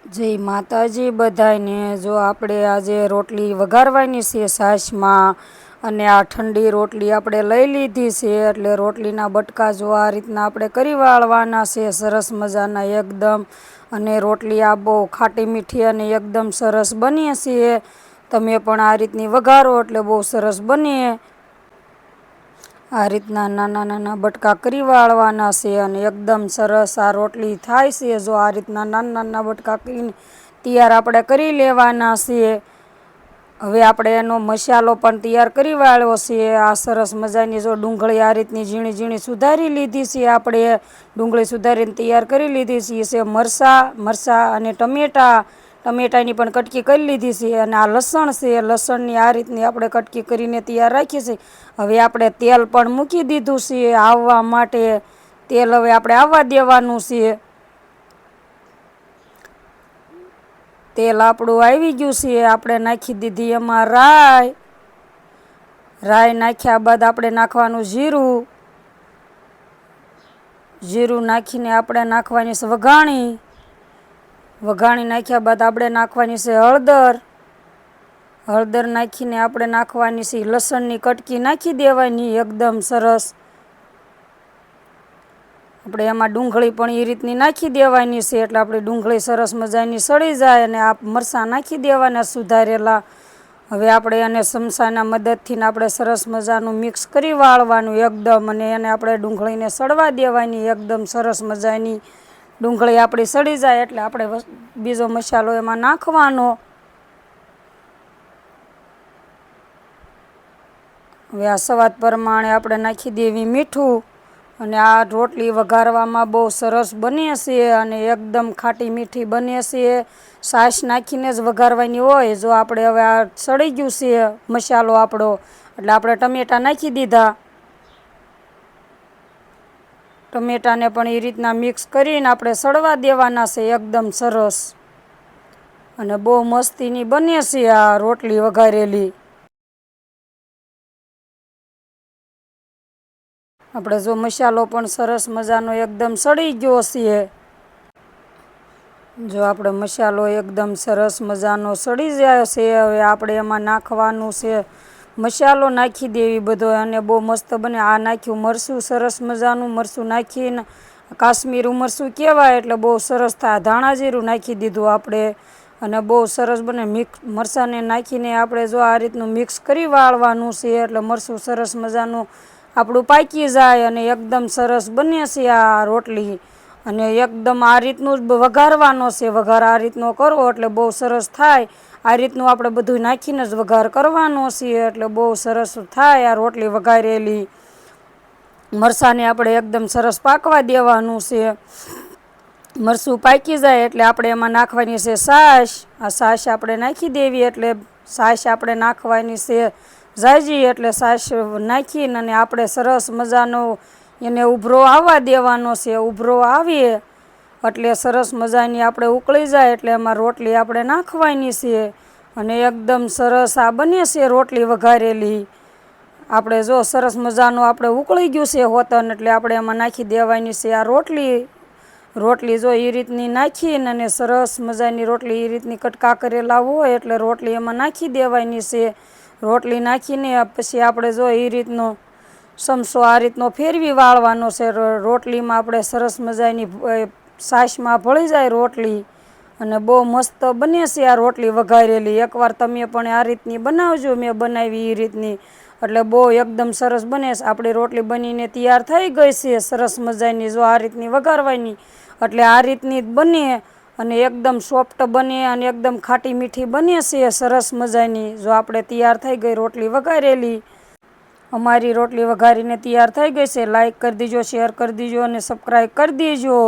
જય માતાજી બધાયને। જો આપણે આજે રોટલી વઘારવાની છે છાશમાં, અને આ ઠંડી રોટલી આપણે લઈ લીધી છે। એટલે રોટલીના બટકા જો આ રીતના આપણે કરી વાળવાના છે, સરસ મજાના એકદમ। અને રોટલી આ બહુ ખાટી મીઠી અને એકદમ સરસ બની છે। તમે પણ આ રીતની વઘારો એટલે બહુ સરસ બને। આ રીતના નાના નાના બટકા કરી વાળવાના છે, અને એકદમ સરસ આ રોટલી થાય છે। જો આ રીતના નાના નાના બટકા કરીને તૈયાર આપણે કરી લેવાના છે। હવે આપણે એનો મસાલો પણ તૈયાર કરી વાળ્યો છે। આ સરસ મજાની જો ડુંગળી આ રીતની ઝીણી ઝીણી સુધારી લીધી છે। આપણે ડુંગળી સુધારીને તૈયાર કરી લીધી છે। મરચાં અને ટમેટાની પણ કટકી કરી લીધી છે। અને આ લસણ છે, લસણની આ રીતની આપણે કટકી કરીને તૈયાર રાખી છે। હવે આપણે તેલ પણ મૂકી દીધું છે આવવા માટે। તેલ હવે આપણે આવવા દેવાનું છે। તેલ આપણું આવી ગયું છે। આપણે નાખી દીધી એમાં રાઈ નાખ્યા બાદ આપણે નાખવાનું જીરું નાખીને આપણે નાખવાની છે વઘાણી નાખ્યા બાદ આપણે નાખવાની છે હળદર નાખીને આપણે નાખવાની છે લસણની કટકી નાખી દેવાની એકદમ સરસ। આપણે એમાં ડુંગળી પણ એ રીતની નાખી દેવાની છે, એટલે આપણી ડુંગળી સરસ મજાની સળી જાય। અને આ મરચાં નાખી દેવાના સુધારેલા। હવે આપણે એને ચમચાના મદદથી આપણે સરસ મજાનું મિક્સ કરી વાળવાનું એકદમ। અને એને આપણે ડુંગળીને સળવા દેવાની એકદમ સરસ મજાની। ડુંગળી આપણી સળી જાય એટલે આપણે બીજો મસાલો એમાં નાખવાનો। હવે આ સ્વાદ પ્રમાણે આપણે નાખી દેવી મીઠું। અને આ રોટલી વઘારવામાં બહુ સરસ બને છે, અને એકદમ ખાટી મીઠી બને છે। છાશ નાખીને જ વઘારવાની હોય। જો આપણે હવે આ સળી ગયું છે મસાલો આપણો, એટલે આપણે ટમેટાં નાખી દીધા। ટમેટાને પણ એ રીતના મિક્સ કરીને આપણે સળવા દેવાના છે એકદમ સરસ। અને બહુ મસ્તીની બને છે આ રોટલી વઘારેલી। આપણે જો મસાલો પણ સરસ મજાનો એકદમ સળી ગયો છે। જો આપણે મસાલો એકદમ સરસ મજાનો સળી જાય છે, હવે આપણે એમાં નાખવાનું છે મસાલો નાખી દેવી બધો, અને બહુ મસ્ત બને। આ નાખ્યું મરચું, સરસ મજાનું મરચું નાખીને કાશ્મીરી મરચું કહેવાય એટલે બહુ સરસ થાય। ધાણા જીરું નાખી દીધું આપણે, અને બહુ સરસ બને। મરચાંને નાખીને આપણે જો આ રીતનું મિક્સ કરી વાળવાનું છે, એટલે મરચું સરસ મજાનું આપણું પાકી જાય, અને એકદમ સરસ બને છે આ રોટલી। અને એકદમ આ રીતનું જ વઘારવાનો છે। વઘાર આ રીતનો કરવો એટલે બહુ સરસ થાય। આ રીતનું આપણે બધું નાખીને જ વઘાર કરવાનો છે, એટલે બહુ સરસ થાય આ રોટલી વઘારેલી। મરચાંને આપણે એકદમ સરસ પાકવા દેવાનું છે। મરચું પાકી જાય એટલે આપણે એમાં નાખવાની છે છાશ। આ છાશ આપણે નાખી દેવી, એટલે છાશ આપણે નાખવાની છે ઝાઝી, એટલે છાશ નાખીને અને આપણે સરસ મજાનો એને ઉભરો આવવા દેવાનો છે। ઉભરો આવીએ એટલે સરસ મજાની આપણે ઉકળી જાય એટલે એમાં રોટલી આપણે નાખવાની છે, અને એકદમ સરસ આ બને છે રોટલી વઘારેલી। આપણે જો સરસ મજાનું આપણે ઉકળી ગયું છે હોતન, એટલે આપણે એમાં નાખી દેવાની છે આ રોટલી જો એ રીતની નાખીને, અને સરસ મજાની રોટલી એ રીતની કટકા કરેલા હોય એટલે રોટલી એમાં નાખી દેવાની છે। રોટલી નાખીને પછી આપણે જો એ રીતનો ચમચો આ રીતનો ફેરવી વાળવાનો છે રોટલીમાં। આપણે સરસ મજાની છાશમાં ભળી જાય રોટલી, અને બહુ મસ્ત બને છે આ રોટલી વઘારેલી। એકવાર તમે પણ આ રીતની બનાવજો, મેં બનાવી એ રીતની, એટલે બહુ એકદમ સરસ બને છે। આપણી રોટલી બનીને તૈયાર થઈ ગઈ છે સરસ મજાની। જો આ રીતની વઘારવાની એટલે આ રીતની જ બને, અને એકદમ સોફ્ટ બને, અને એકદમ ખાટી મીઠી બને છે સરસ મજાની। જો આપણે તૈયાર થઈ ગઈ રોટલી વઘારેલી। અમારી રોટલી વઘારીને તૈયાર થઈ ગઈ છે। લાઈક કરી દીજો, શેર કરી દીજો, અને સબસ્ક્રાઈબ કરી દેજો।